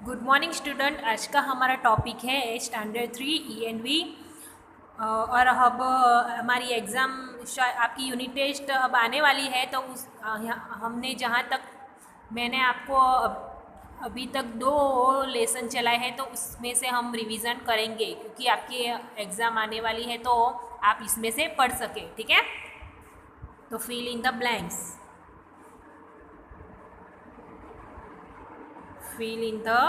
Good morning student. आज का हमारा टॉपिक है स्टैंडर्ड 3 ENV। और अब हमारी एग्ज़ाम आपकी यूनिट टेस्ट अब आने वाली है। तो हमने जहाँ तक मैंने आपको अभी तक 2 लेसन चलाए हैं, तो उसमें से हम रिवीजन करेंगे क्योंकि आपकी एग्ज़ाम आने वाली है, तो आप इसमें से पढ़ सकें। ठीक है, तो fill in the blanks. fill in the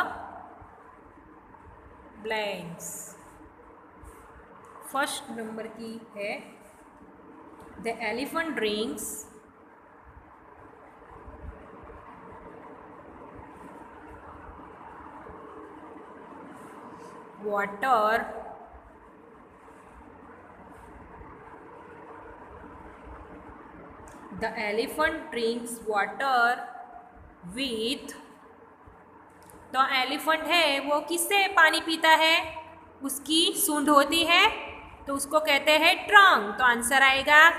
blanks। First number की है the elephant drinks water the elephant drinks water with. तो एलिफेंट है वो किससे पानी पीता है? उसकी सूंड होती है, तो उसको कहते हैं ट्रंक। तो आंसर आएगा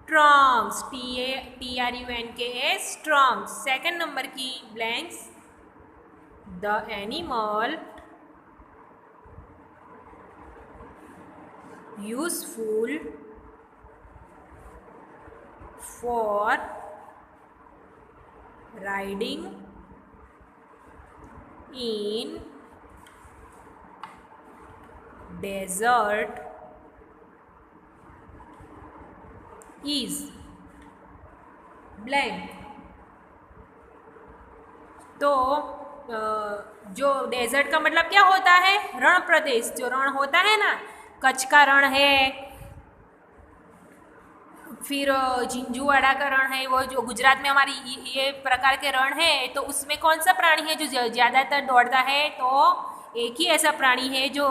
trunks, TRUNKS, trunks. Second number की blanks the animal useful for riding in desert is blank। तो जो डेजर्ट का मतलब क्या होता है? रण प्रदेश। जो रण होता है ना, कच्छ का रण है, फिर जिंजूवाड़ा का रण है, वो जो गुजरात में हमारी ये प्रकार के रण है। तो उसमें कौन सा प्राणी है जो ज़्यादातर दौड़ता है? तो एक ही ऐसा प्राणी है जो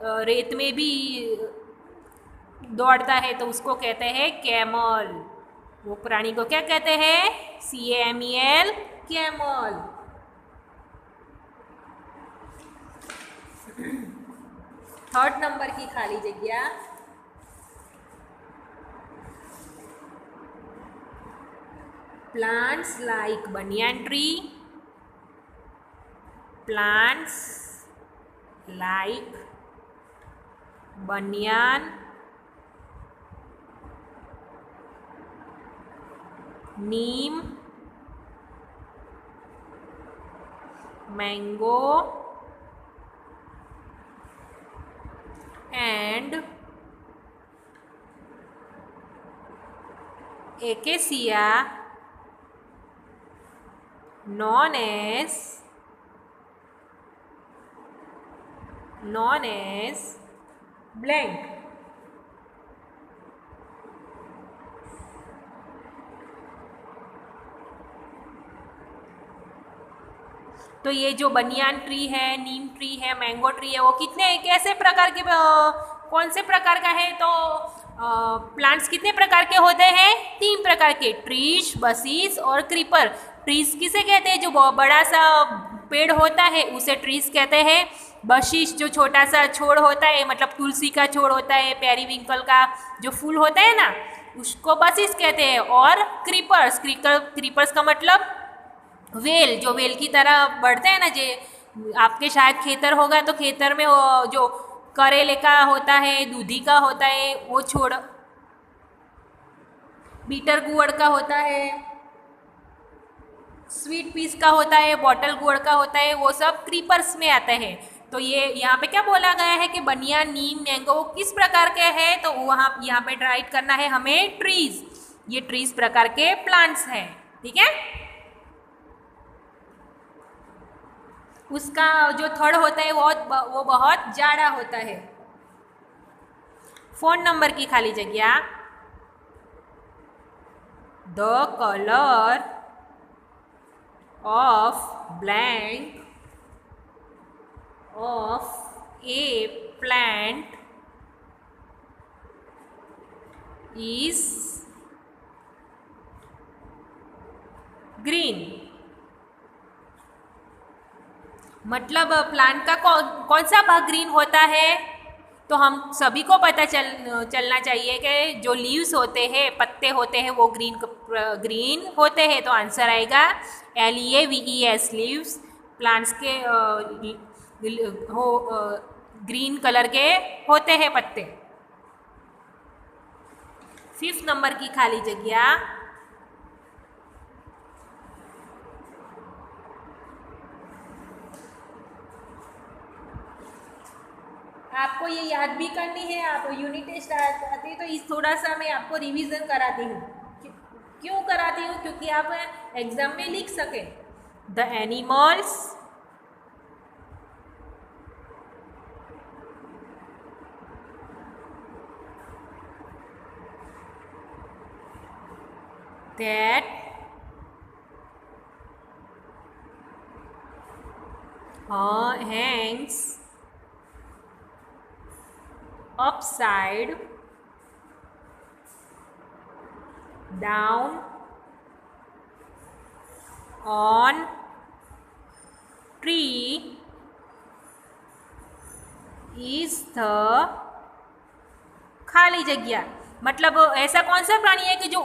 रेत में भी दौड़ता है, तो उसको कहते हैं कैमल। वो प्राणी को क्या कहते हैं? CAMEL, camel. थर्ड नंबर की खाली जगह plants like banyan tree, plants like banyan, neem, mango and acacia known as blank। तो ये जो बनियान ट्री है, नीम ट्री है, मैंगो ट्री है, वो कितने कैसे प्रकार के कौन से प्रकार का है? तो प्लांट्स कितने प्रकार के होते हैं? 3 प्रकार के, ट्रीज, बसीज और क्रीपर। ट्रीज किसे कहते हैं? जो बड़ा सा पेड़ होता है उसे ट्रीज कहते हैं। बशीश जो छोटा सा छोड़ होता है, मतलब तुलसी का छोड़ होता है, पेरीविंकल का जो फूल होता है ना, उसको बसीज कहते हैं। और क्रीपर्स, क्रीपर्स का मतलब वेल, जो वेल की तरह बढ़ते हैं ना। जो आपके शायद खेतर होगा, तो खेतर में वो जो करेले का होता है, दूधी का होता है वो छोड़, बीटर गुड़ का होता है, स्वीट पीस का होता है, बॉटल गुड़ का होता है, वो सब क्रीपर्स में आते हैं। तो ये यहाँ पे क्या बोला गया है कि बनिया, नीम, मैंगो किस प्रकार के हैं? तो वहाँ यहाँ पे राइट करना है हमें ट्रीज। ये ट्रीज प्रकार के प्लांट्स हैं। ठीक है, उसका जो थड़ होता है वो बहुत जाड़ा होता है। 4 नंबर की खाली जगह the colour of blank of A plant is green. मतलब प्लांट का कौन सा भाग ग्रीन होता है? तो हम सभी को पता चलना चाहिए कि जो लीव्स होते हैं, पत्ते होते हैं, वो ग्रीन होते हैं। तो आंसर आएगा LEAVES लीव्स। प्लांट्स के ग्रीन कलर के होते हैं पत्ते। 5th नंबर की खाली जगह, आपको ये याद भी करनी है। आप यूनिट टेस्ट आते हैं तो इस थोड़ा सा मैं आपको रिवीजन कराती हूँ। क्यों कराती हूँ? क्योंकि आप एग्जाम में लिख सके। The animals that hangs upside down on tree is the खाली जगह। मतलब ऐसा कौन सा प्राणी है कि जो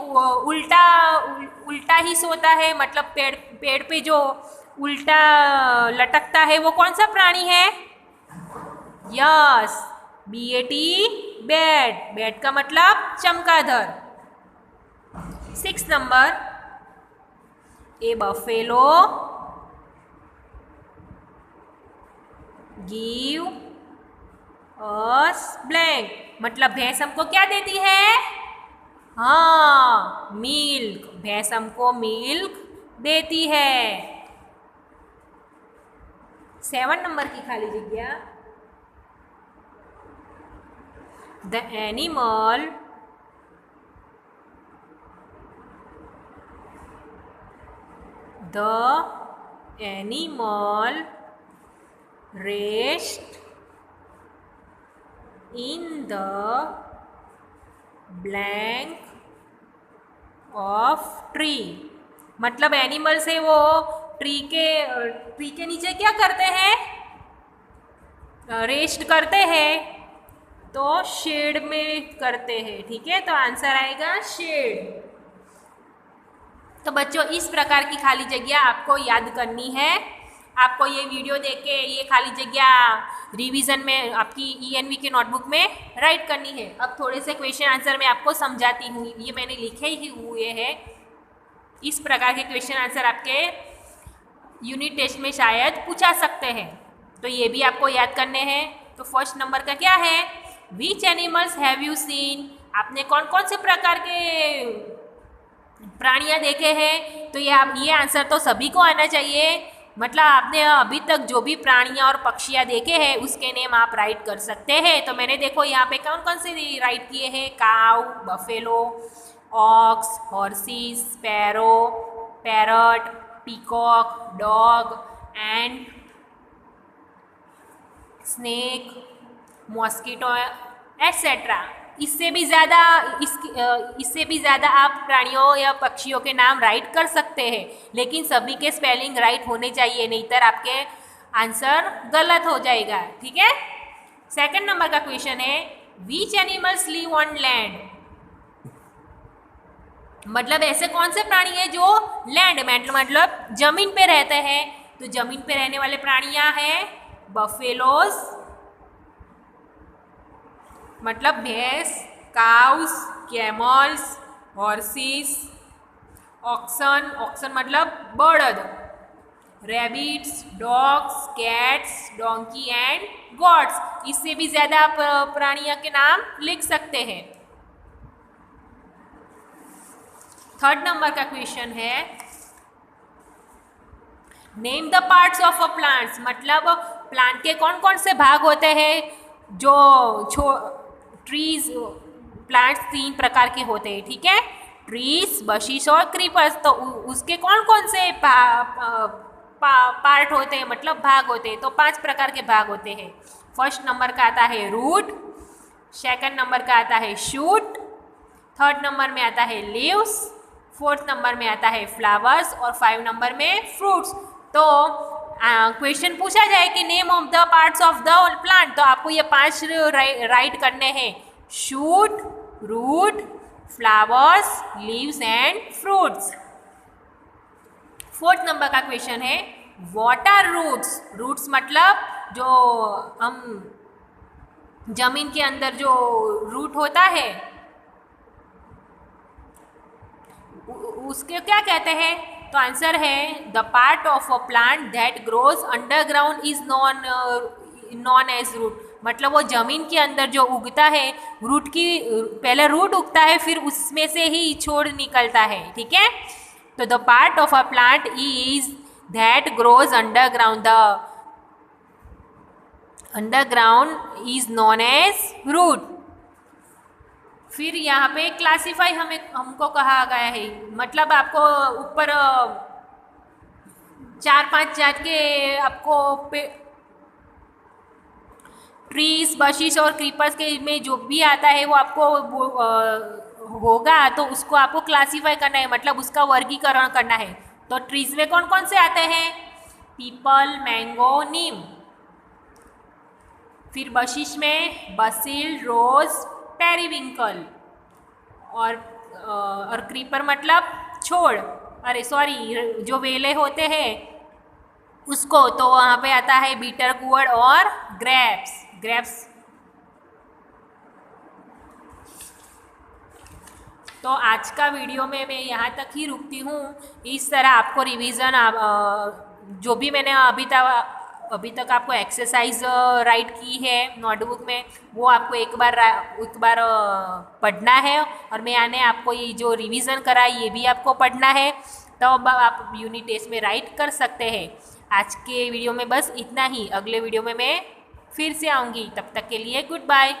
उल्टा ही सोता है, मतलब पेड़ पे जो उल्टा लटकता है, वो कौन सा प्राणी है? Yes, BAT, bat. बैट का मतलब चमगादड़। 6th नंबर, ए बफेलो गिव अस ब्लैंक। मतलब भैंस हमको क्या देती है? हाँ, मिल्क। भैंस हमको मिल्क देती है। 7 नंबर की खाली जगह, the animal rest in the blank of tree। मतलब एनिमल से वो ट्री के नीचे क्या करते हैं? रेस्ट करते हैं, तो शेड में करते हैं। ठीक है, तो आंसर आएगा शेड। तो बच्चों, इस प्रकार की खाली जगह आपको याद करनी है। आपको ये वीडियो देख के ये खाली जगह रिवीजन में आपकी ENV के नोटबुक में राइट करनी है। अब थोड़े से क्वेश्चन आंसर मैं आपको समझाती हूँ। ये मैंने लिखे ही हुए हैं। इस प्रकार के क्वेश्चन आंसर आपके यूनिट टेस्ट में शायद पूछा सकते हैं, तो ये भी आपको याद करने हैं। तो 1st नंबर का क्या है? Which animals have you seen? आपने कौन कौन से प्रकार के प्राणियां देखे हैं? तो ये आंसर तो सभी को आना चाहिए। मतलब आपने अभी तक जो भी प्राणियां और पक्षियां देखे हैं उसके नेम आप राइट कर सकते हैं। तो मैंने देखो यहाँ पे कौन कौन से राइट किए हैं? Cow, buffalo, ox, horses, sparrow, parrot, peacock, dog, and snake, mosquito etcetera. इससे भी ज़्यादा आप प्राणियों या पक्षियों के नाम राइट कर सकते हैं, लेकिन सभी के स्पेलिंग राइट होने चाहिए, नहीं तो आपके आंसर गलत हो जाएगा। ठीक है। 2nd नंबर का क्वेश्चन है, which animals live on land? मतलब ऐसे कौन से प्राणी हैं जो लैंड मतलब जमीन पे रहते हैं? तो जमीन पे रहने वाले प्राणियां हैं बफेलोस, मतलब भैंस, काउस, कैमल्स, हॉर्सिस, ऑक्सन मतलब बड़द, rabbits, dogs, cats, donkey and gots. इससे भी ज़्यादा आप प्राणियों के नाम लिख सकते हैं। 3rd नंबर का क्वेश्चन है, name the parts of a plants. मतलब प्लांट के कौन कौन से भाग होते हैं? जो ट्रीज, प्लांट्स 3 प्रकार के होते हैं। ठीक है, ट्रीज, बशिश और क्रीपर्स। तो उसके कौन कौन से पार्ट होते हैं, मतलब भाग होते हैं? तो 5 प्रकार के भाग होते हैं। 1st नंबर का आता है रूट, 2nd नंबर का आता है शूट, 3rd नंबर में आता है लीव्स, 4th नंबर में आता है फ्लावर्स और 5 नंबर में फ्रूट्स। तो क्वेश्चन पूछा जाए कि name of the parts of the plant, तो आपको ये 5 राइट करने हैं, shoot, root, flowers, leaves and fruits. 4th number का क्वेश्चन है, वाटर रूट्स, रूट्स मतलब जो हम जमीन के अंदर जो रूट होता है उसके क्या कहते हैं? तो आंसर है the part of a plant that grows underground is known as root. मतलब वो जमीन के अंदर जो उगता है, रूट की पहले रूट उगता है फिर उसमें से ही छोड़ निकलता है, ठीक है। तो the part of a plant is that grows underground, the underground is known as root. फिर यहाँ पे क्लासीफाई हमको कहा गया है, मतलब आपको ऊपर 4-5 जात के आपको ट्रीज, बशिश और क्रीपर्स के में जो भी आता है वो आपको होगा, तो उसको आपको क्लासीफाई करना है, मतलब उसका वर्गीकरण करना है। तो ट्रीज में कौन कौन से आते हैं? पीपल, मैंगो, नीम। फिर बशिश में बसिल, रोज, पेरीविंकल। और क्रीपर मतलब छोड़, अरे सॉरी, जो वेले होते हैं उसको, तो वहाँ पे आता है बीटर गुअर्ड और ग्रेप्स। तो आज का वीडियो में मैं यहाँ तक ही रुकती हूँ। इस तरह आपको रिवीजन जो भी मैंने अभी तक आपको एक्सरसाइज राइट की है नोटबुक में, वो आपको एक बार पढ़ना है, और मैंने आपको ये जो रिवीजन करा ये भी आपको पढ़ना है, तो अब आप यूनिट टेस्ट में राइट कर सकते हैं। आज के वीडियो में बस इतना ही, अगले वीडियो में मैं फिर से आऊँगी, तब तक के लिए गुड बाय।